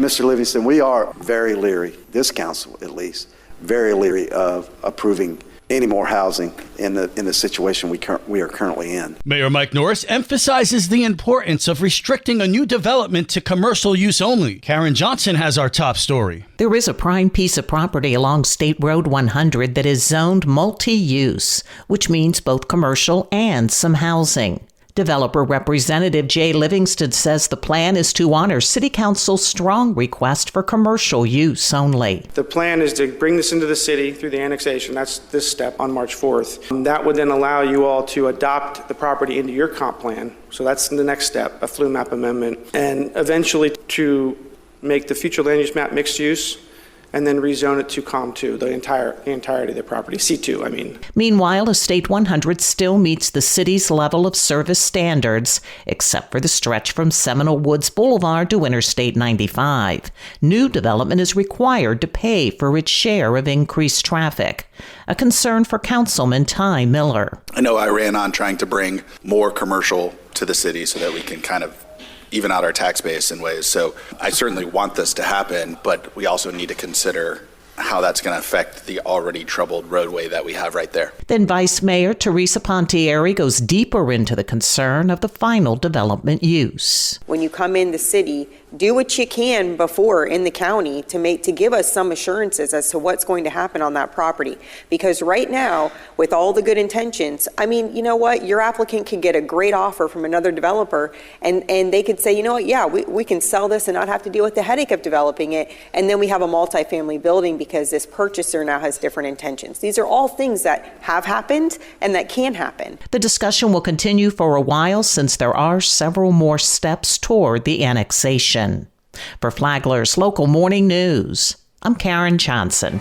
Mr. Livingston, we are very leery, this council at least, very leery of approving any more housing in the situation we are currently in. Mayor Mike Norris emphasizes the importance of restricting a new development to commercial use only. Karen Johnson has our top story. There is a prime piece of property along State Road 100 that is zoned multi-use, which means both commercial and some housing. Developer Representative Jay Livingston says the plan is to honor City Council's strong request for commercial use only. The plan is to bring this into the city through the annexation. That's this step on March 4th. That would then allow you all to adopt the property into your comp plan. So that's the next step, a flu map amendment, and eventually to make the future land use map mixed use, and then rezone it to COM2, the entirety of the property, C2, I mean. Meanwhile, Estate 100 still meets the city's level of service standards, except for the stretch from Seminole Woods Boulevard to Interstate 95. New development is required to pay for its share of increased traffic, a concern for Councilman Ty Miller. I know I ran on trying to bring more commercial to the city so that we can kind of even out our tax base in ways. So I certainly want this to happen, but we also need to consider how that's going to affect the already troubled roadway that we have right there. Then Vice Mayor Teresa Pontieri goes deeper into the concern of the final development use. When you come in the city, do what you can before in the county to give us some assurances as to what's going to happen on that property. Because right now, with all the good intentions, I mean, you know what? Your applicant could get a great offer from another developer and they could say, you know what? Yeah, we can sell this and not have to deal with the headache of developing it. And then we have a multifamily building because this purchaser now has different intentions. These are all things that have happened and that can happen. The discussion will continue for a while since there are several more steps toward the annexation. For Flagler's Local Morning News, I'm Karen Johnson.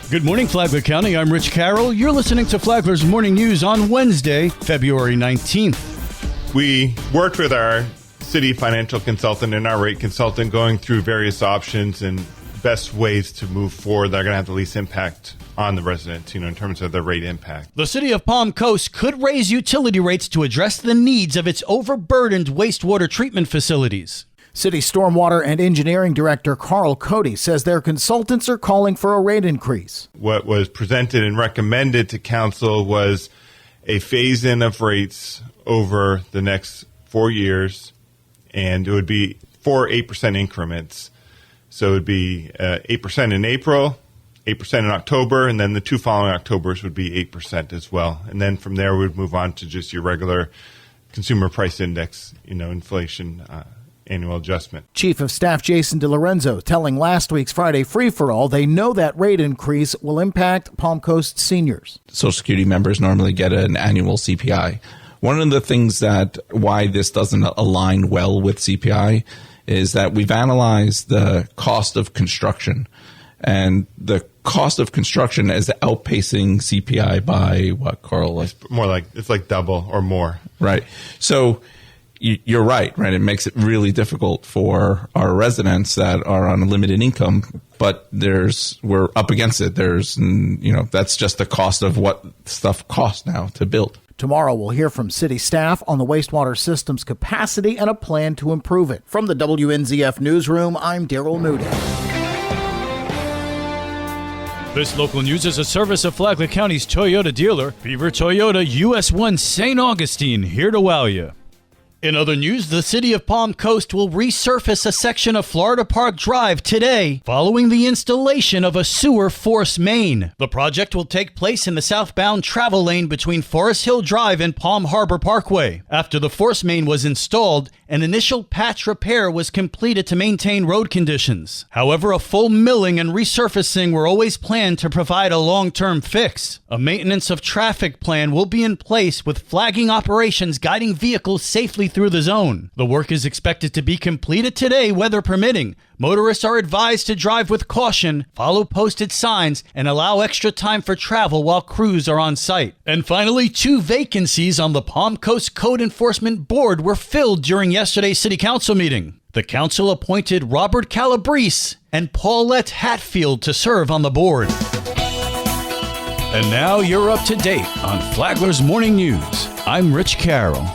Good morning, Flagler County. I'm Rich Carroll. You're listening to Flagler's Morning News on Wednesday, February 19th. We worked with our city financial consultant and our rate consultant going through various options and best ways to move forward that are going to have the least impact on the residents, in terms of the rate impact. The city of Palm Coast could raise utility rates to address the needs of its overburdened wastewater treatment facilities. City Stormwater and Engineering Director Carl Cody says their consultants are calling for a rate increase. What was presented and recommended to council was a phase-in of rates over the next 4 years, and it would be 8% increments. So it would be 8% in April, 8% in October, and then the 2 following Octobers would be 8% as well. And then from there, we would move on to just your regular consumer price index, inflation annual adjustment. Chief of Staff Jason DiLorenzo telling last week's Friday Free-for-All they know that rate increase will impact Palm Coast seniors. Social Security members normally get an annual CPI. One of the things that why this doesn't align well with CPI is that we've analyzed the cost of construction, and the cost of construction is outpacing CPI by what, Carl? It's like double or more. Right. So you're right. It makes it really difficult for our residents that are on a limited income, but we're up against it. That's just the cost of what stuff costs now to build. Tomorrow, we'll hear from city staff on the wastewater system's capacity and a plan to improve it. From the WNZF Newsroom, I'm Daryl Moody. This local news is a service of Flagler County's Toyota dealer, Beaver Toyota US 1 St. Augustine, here to wow you. In other news, the city of Palm Coast will resurface a section of Florida Park Drive today following the installation of a sewer force main. The project will take place in the southbound travel lane between Forest Hill Drive and Palm Harbor Parkway. After the force main was installed, an initial patch repair was completed to maintain road conditions. However, a full milling and resurfacing were always planned to provide a long-term fix. A maintenance of traffic plan will be in place with flagging operations guiding vehicles safely through the zone. The work is expected to be completed today, weather permitting. Motorists are advised to drive with caution, follow posted signs, and allow extra time for travel while crews are on site. And finally, 2 vacancies on the Palm Coast Code Enforcement Board were filled during yesterday's City Council meeting. The council appointed Robert Calabrese and Paulette Hatfield to serve on the board. And now you're up to date on Flagler's Morning News. I'm Rich Carroll.